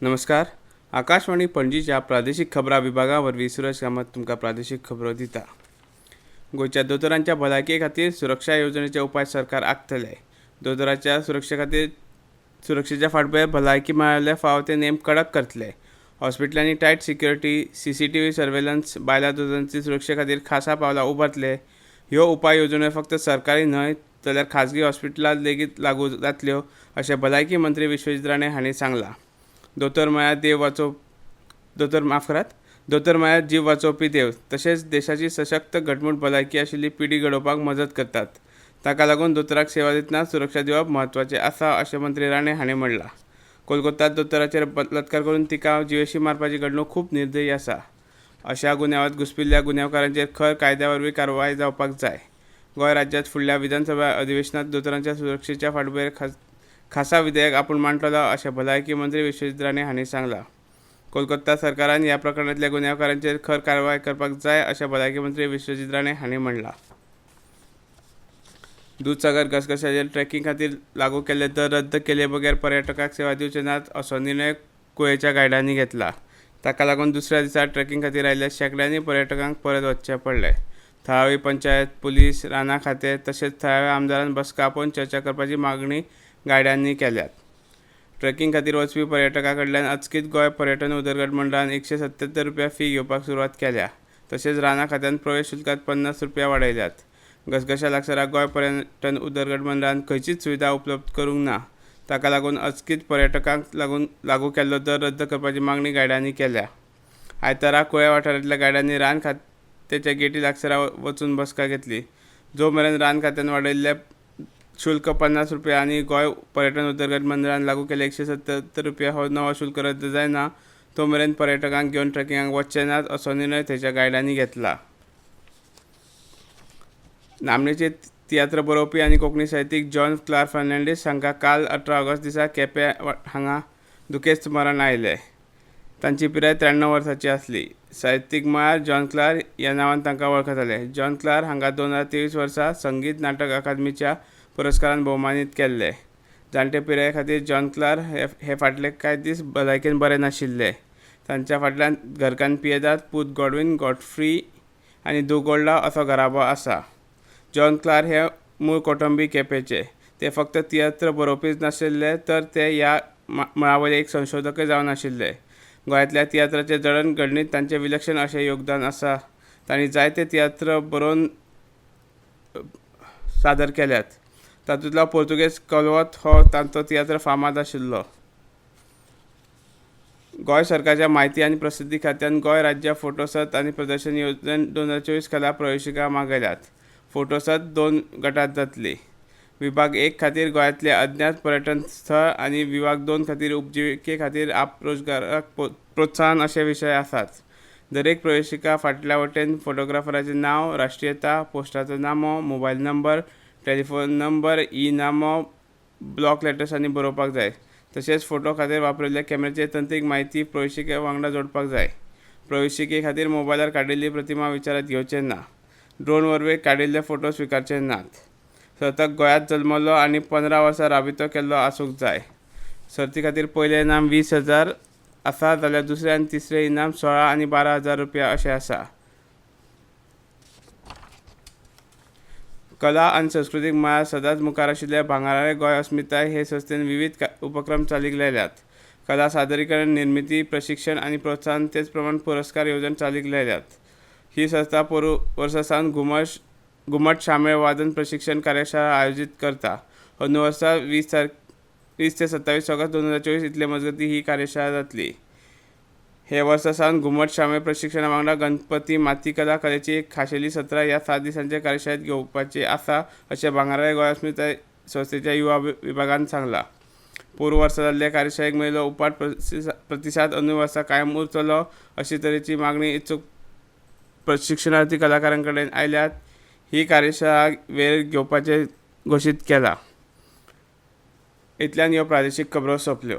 नमस्कार. आकाशवाणी पणजीच्या प्रादेशीक खबरां विभागावरवीं सुरेश कामत तुमकां प्रादेशीक खबरो दिता. गोंयच्या दोतोरांच्या भलायके खातीर सुरक्षा येवजणेचे उपाय सरकार आंखतले. दोतोरांच्या सुरक्षेच्या फाटभुंयेर भलायकी मेळावेले फावो ते नेम कडक करतले. हॉस्पिटलांनी टायट सिक्युरिटी, सीसीटीव्ही सर्वेलन्स, बायलां दोतोरांचे सुरक्षे खातीर खासा पावलां उबारतले. ह्यो उपाय येवजण्यो फक्त सरकारी न्हय जाल्यार खाजगी हॉस्पिटलांत लेगीत लागू जातल्यो अशें भलायकी मंत्री विश्वजीत राणे हांणी सांगलां. दोतोर म्हळ्यार जीव वाचोवपी देव. तशेंच देशाची सशक्त घटमूट भलायकी आशिल्ली पिढी घडोवपाक मजत करतात. ताका लागून दोतोराक सेवा दितना सुरक्षा दिवप म्हत्वाचें आसा अशें मंत्री राणे हांणी म्हणलां. कोलकात्यांत दोतोराचेर बलात्कार करून तिका जिवेशी मारपाची घडणूक खूब निर्दयी आसा. अशा गुन्यांवांत घुस्पिल्ल्या गुन्यांवकारांचेर खर कायद्या वरवीं कारवाय जावपाक जाय. गोंय राज्यांत फुडल्या विधानसभा अधिवेशनांत दोतोरांच्या सुरक्षेच्या फाटभुंयेर खासा विधेयक आपूण मांडटलो अशें भलायकी मंत्री विश्वजीत राणे हांणी सांगलां. कोलकाता सरकारान ह्या प्रकरणांतल्या गुन्यांवकारांचेर खर कारवाय करपाक जाय अशें भलायकी मंत्री विश्वजीत राणे हांणी म्हणलां. दूधसागर घसघश्याचेर ट्रॅकिंग खातीर लागू केल्ले दर रद्द केले बगैर पर्यटकांक सेवा दिवचे नात असो निर्णय कुळेच्या गायडांनी घेतला. ताका लागून दुसऱ्या दिसा ट्रॅकिंग खातीर आयिल्ल्या शेकड्यांनी पर्यटकांक परत वचचें पडलें. थळावी पंचायत, पुलीस, रानां खातें तशेंच थळाव्या आमदारान बसका आपोवन चर्चा करपाची मागणी गायडांनी केल्यात. ट्रॅकिंग खातीर वचपी पर्यटकां कडल्यान अचकीत गोंय पर्यटन उदरगत मंडळान ₹177 फी घेवपाक सुरवात केल्या. तशेंच रानां खात्यान प्रवेश शुल्कांत ₹50 वाडयल्यात. घसघश्या लागसार गोंय पर्यटन उदरगत मंडळान खंयचीच सुविधा उपलब्ध करूंक ना. ताका लागून अचकीत पर्यटकांक लागू केल्लो दर रद्द करपाची मागणी गायडांनी केल्या. आयतारा कुळ्या वाठारांतल्या गायडांनी रान खात्याच्या गेटी लागसार वचून बसका घेतली. जो मेरेन रान खात्यान वाडयल्लें शुल्क ₹50 आनी गोंय पर्यटन उदरगत मंडळान लागू केल्ले ₹177 हो नवो शुल्क रद्द जायना तो मेरेन पर्यटकांक घेवन ट्रॅकिंगाक वचचे नात असो निर्णय थंयच्या गायडांनी घेतला. नामनेचे तियात्र बरोवपी आनी कोंकणी साहित्यीक जॉन क्लार्क फर्नांडीस हांकां काल 18 ऑगस्ट दिसा केपें हांगा दुखेस्त मरण आयलें. तांची पिराय 93 वर्सांची आसली. साहित्यीक म्हळ्यार जॉन क्लार्क ह्या नांवान तांकां वळखताले. जॉन क्लार्क हांकां 2023 वर्सा संगीत नाटक अकादेमीच्या पुरस्कारान भोवमानीत केल्ले. जाणटे पिराये खातीर जॉन क्लार्क हे फाटले कांय दीस भलायकेन बरे नाशिल्ले. तांच्या फाटल्यान घरकान पियेदाद, पूत गॉडविन, गॉडफ्री आनी दुगोल्डा असो घराबो आसा. जॉन क्लार्क हे मूळ कोटंबी केपेंचे. ते फक्त तियात्र बरोवपीच नाशिल्ले तर ते ह्या मळावयले एक संशोधकय जावन आशिल्ले. गोंयांतल्या तियात्राचे जडण घडणींत तांचें विलक्षण अशें योगदान आसा. तांणी जायते तियात्र बरोवन सादर केल्यात. तातूंतलो पोर्तुगेज कलवत हो तांचो तियात्र फामाद आशिल्लो. गोंय सरकारच्या म्हायती आनी प्रसिद्धी खात्यान गोंय राज्य फोटोसंत आनी प्रदर्शन येवजण 2024 खाला प्रवेशिका मागयल्यात. फोटोसंत 2 गटांत जातली. विभाग 1 खातीर गोंयांतले अज्ञात पर्यटन स्थळ आनी विभाग 2 खातीर उपजिविके खातीर रोजगाराक प्रोत्साहन अशे विशय आसात. दरेक प्रवेशिका फाटल्या वटेन फोटोग्राफराचें नांव, राष्ट्रीयता, पोस्टाचो नामो, मोबायल नंबर, टेलिफोन नंबर, नामो, ब्लॉक लेटर्स आनी बरोवपाक जाय. तशेंच फोटो खातीर वापरिल्ल्या कॅमेऱ्याची तंत्रीक म्हायती प्रवेशिके वांगडा जोडपाक जाय. प्रवेशिके खातीर मोबायलार काडिल्ली प्रतिमा विचारात घेवचे ना. ड्रोन वरवीं काडिल्ले फोटो स्विकारचे नात. सर्तक गोंयांत जल्मलो आनी 15 वर्सां राबितो केल्लो आसूंक जाय. सर्ती खातीर पयलें इनाम ₹20,000 आसा जाल्यार दुसरें आनी तिसरें इनाम ₹16,000 आनी ₹12,000 अशें आसा. कला आनी संस्कृतीक मळार सदांच मुखार आशिल्ले भांगराळे गोंय अस्मिताय हे संस्थेन विविध उपक्रम चालीक लायल्यात. कला सादरीकरण, निर्मिती, प्रशिक्षण आनी प्रोत्साहन तेच प्रमाण पुरस्कार येवजण चालीक लायल्यात. ही संस्था पोरूं वर्सा सावन घुमट शामेळ वादन प्रशिक्षण कार्यशाळा आयोजीत करता. अंदू वर्सा 20 ते 27 ऑगस्ट 2024 इतले मजगतीं ही कार्यशाळा जातली. हे वर्सा सावन घुमट शामेळ प्रशिक्षणा वांगडा गणपती माती कलेची एक खाशेली सत्रां ह्या 7 दिसांचे कार्यशाळेंत घेवपाची आसा अशें भांगराळे गोंय अस्मिताय संस्थेच्या युवा विभागान सांगलां. पोरूं वर्सा जाल्ले कार्यशाळेक मेळिल्लो उपाट प्रतिसाद अंदू वर्सा कायम उरतलो अशे तरेची मागणी इत्सूक प्रशिक्षणार्थी कलाकारां कडेन आयल्यात. ही कार्यशाळा वेळ घेवपाचें घोशीत केलां. इतल्यान ह्यो प्रादेशीक खबरो सोंपल्यो.